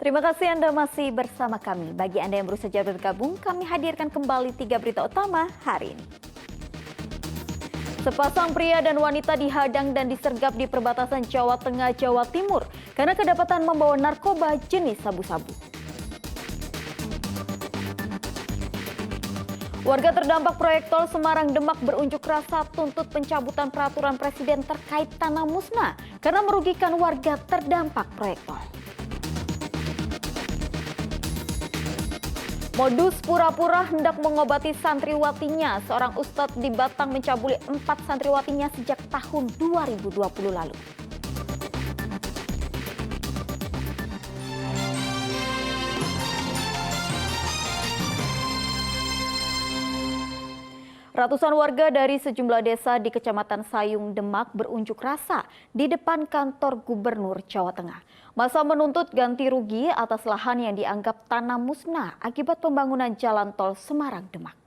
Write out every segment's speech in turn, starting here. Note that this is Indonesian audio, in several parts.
Terima kasih Anda masih bersama kami. Bagi Anda yang baru saja bergabung, kami hadirkan kembali 3 berita utama hari ini. Sepasang pria dan wanita dihadang dan disergap di perbatasan Jawa Tengah, Jawa Timur karena kedapatan membawa narkoba jenis sabu-sabu. Warga terdampak proyek tol Semarang Demak berunjuk rasa tuntut pencabutan peraturan presiden terkait tanah musnah karena merugikan warga terdampak proyek tol. Modus pura-pura hendak mengobati santriwatinya. Seorang ustadz di Batang mencabuli 4 santriwatinya sejak tahun 2020 lalu. Ratusan warga dari sejumlah desa di Kecamatan Sayung, Demak berunjuk rasa di depan kantor Gubernur Jawa Tengah. Masa menuntut ganti rugi atas lahan yang dianggap tanah musnah akibat pembangunan jalan tol Semarang Demak.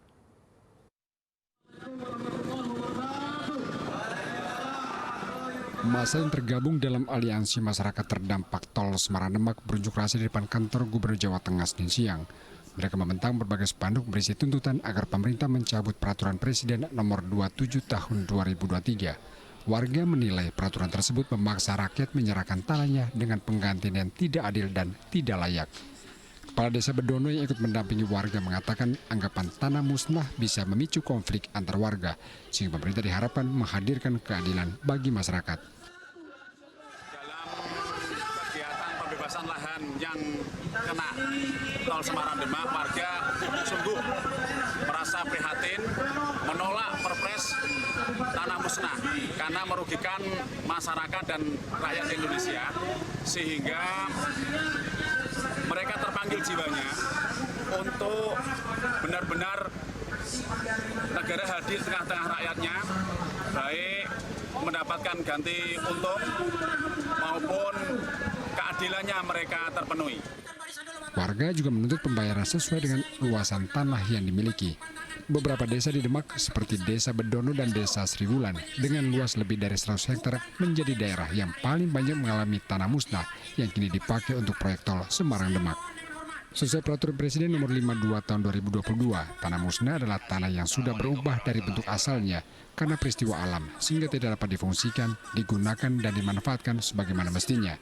Masa yang tergabung dalam aliansi masyarakat terdampak tol Semarang Demak berunjuk rasa di depan kantor Gubernur Jawa Tengah Senin siang. Mereka membentang berbagai spanduk berisi tuntutan agar pemerintah mencabut peraturan Presiden nomor 27 tahun 2023. Warga menilai peraturan tersebut memaksa rakyat menyerahkan tanahnya dengan penggantian yang tidak adil dan tidak layak. Kepala Desa Bedono yang ikut mendampingi warga mengatakan anggapan tanah musnah bisa memicu konflik antar warga, sehingga pemerintah diharapkan menghadirkan keadilan bagi masyarakat. Dalam kegiatan pembebasan lahan yang kena tol Semarang Demak, warga sungguh merasa prihatin, menolak perpres tanah musnah karena merugikan masyarakat dan rakyat Indonesia, sehingga mereka terpanggil jiwanya untuk benar-benar negara hadir tengah-tengah rakyatnya, baik mendapatkan ganti untung maupun keadilannya mereka terpenuhi. Warga juga menuntut pembayaran sesuai dengan luasan tanah yang dimiliki. Beberapa desa di Demak seperti Desa Bedono dan Desa Sriwulan dengan luas lebih dari 100 hektar menjadi daerah yang paling banyak mengalami tanah musnah yang kini dipakai untuk proyek tol Semarang Demak. Sesuai peraturan Presiden nomor 52 tahun 2022, tanah musnah adalah tanah yang sudah berubah dari bentuk asalnya karena peristiwa alam sehingga tidak dapat difungsikan, digunakan dan dimanfaatkan sebagaimana mestinya.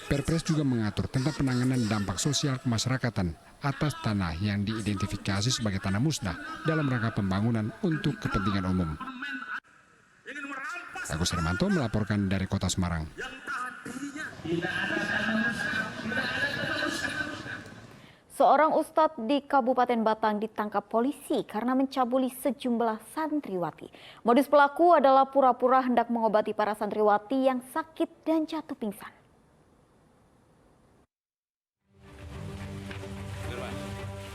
Perpres juga mengatur tentang penanganan dampak sosial kemasyarakatan atas tanah yang diidentifikasi sebagai tanah musnah dalam rangka pembangunan untuk kepentingan umum. Agus Hermanto melaporkan dari Kota Semarang. Seorang ustadz di Kabupaten Batang ditangkap polisi karena mencabuli sejumlah santriwati. Modus pelaku adalah pura-pura hendak mengobati para santriwati yang sakit dan jatuh pingsan.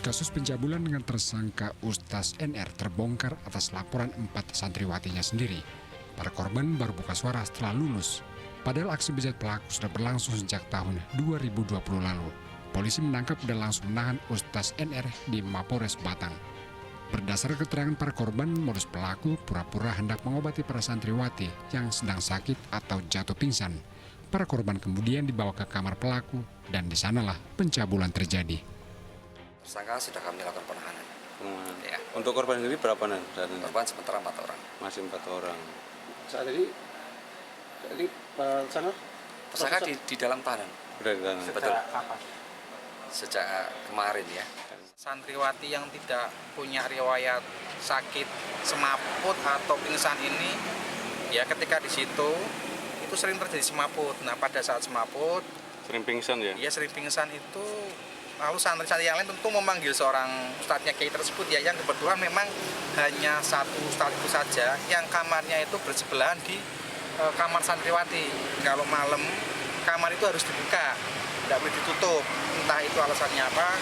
Kasus pencabulan dengan tersangka Ustaz NR terbongkar atas laporan 4 santriwatinya sendiri. Para korban baru buka suara setelah lulus. Padahal aksi bejat pelaku sudah berlangsung sejak tahun 2020 lalu. Polisi menangkap dan langsung menahan Ustaz NR di Mapores Batang. Berdasar keterangan para korban, modus pelaku pura-pura hendak mengobati para santriwati yang sedang sakit atau jatuh pingsan. Para korban kemudian dibawa ke kamar pelaku dan di sanalah pencabulan terjadi. Tersangka sudah kami lakukan penahanan. Ya. Untuk korban sendiri berapa nih? Korban sementara 4 orang. Masih 4 orang. Saat ini sana Tersangka di dalam tahanan. Berada di dalam. Betul. Sejak kemarin ya. Santriwati yang tidak punya riwayat sakit semaput atau pingsan ini, ya ketika di situ itu sering terjadi semaput. Nah pada saat semaput, Sering pingsan ya? ya sering pingsan itu. Lalu santri-santri yang lain tentu memanggil seorang ustadznya kiai tersebut ya, yang kebetulan memang hanya satu ustadz itu saja yang kamarnya itu bersebelahan di kamar santriwati. Kalau malam kamar itu harus dibuka, tidak boleh ditutup. Entah itu alasannya apa,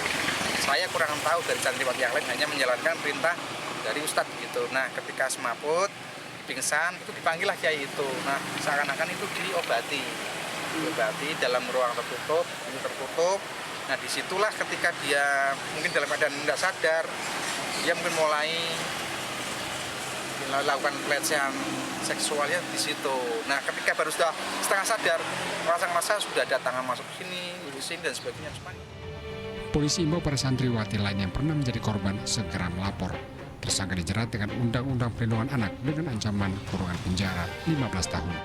saya kurang tahu. Dari santriwati yang lain hanya menjalankan perintah dari ustadz gitu. Nah ketika semaput, pingsan, itu dipanggillah kiai itu. Nah seakan-akan itu diobati dalam ruang tertutup, ini tertutup. Nah disitulah ketika dia mungkin dalam keadaan tidak sadar, dia mungkin mulai dilakukan pelecehan seksualnya di situ. Nah, ketika baru sudah setengah sadar, merasa sudah ada tangan masuk sini dan sebagainya. Polisi imbau para santriwati lain yang pernah menjadi korban segera melapor. Tersangka dijerat dengan Undang-Undang Perlindungan Anak dengan ancaman kurungan penjara 15 tahun.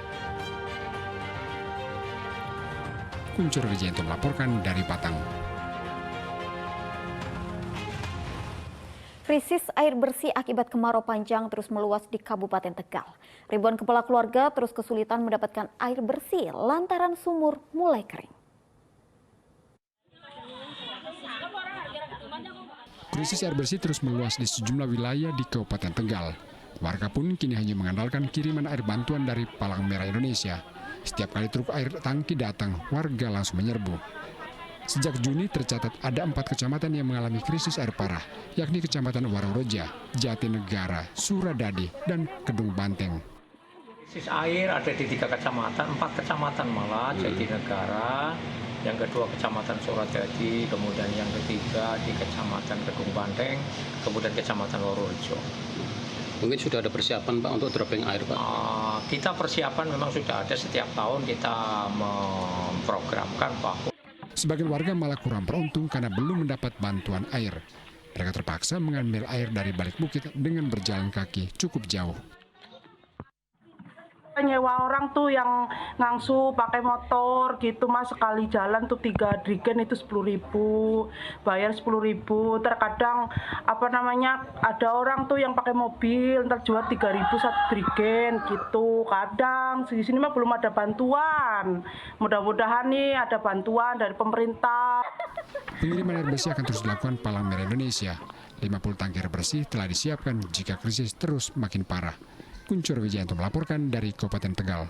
Kuncur Wijayanto melaporkan dari Batang. Krisis air bersih akibat kemarau panjang terus meluas di Kabupaten Tegal. Ribuan kepala keluarga terus kesulitan mendapatkan air bersih lantaran sumur mulai kering. Krisis air bersih terus meluas di sejumlah wilayah di Kabupaten Tegal. Warga pun kini hanya mengandalkan kiriman air bantuan dari Palang Merah Indonesia. Setiap kali truk air tangki datang, warga langsung menyerbu. Sejak Juni tercatat ada 4 kecamatan yang mengalami krisis air parah, yakni Kecamatan Waroreja, Jatinegara, Suradadi, dan Kedung Banteng. Krisis air ada di 3 kecamatan, 4 kecamatan malah, Jatinegara, yang kedua Kecamatan Suradadi, kemudian yang ketiga di Kecamatan Kedung Banteng, kemudian Kecamatan Warorejo. Mungkin sudah ada persiapan Pak untuk dropping air Pak? Kita persiapan memang sudah ada, setiap tahun kita memprogramkan bahwa Sebagian warga malah kurang beruntung karena belum mendapat bantuan air. Mereka terpaksa mengambil air dari balik bukit dengan berjalan kaki cukup jauh. Nyewa orang tuh yang ngangsu pakai motor gitu Mas, sekali jalan tuh 3 drigen itu 10.000, bayar 10.000. Terkadang ada orang tuh yang pakai mobil ntar jual 3.000 satu drigen gitu. Kadang di sini mah belum ada bantuan. Mudah-mudahan nih ada bantuan dari pemerintah. Pengiriman air bersih akan terus dilakukan Palang Merah Indonesia. 50 tangki air bersih telah disiapkan jika krisis terus makin parah. Kuncur Wijayanto melaporkan dari Kabupaten Tegal.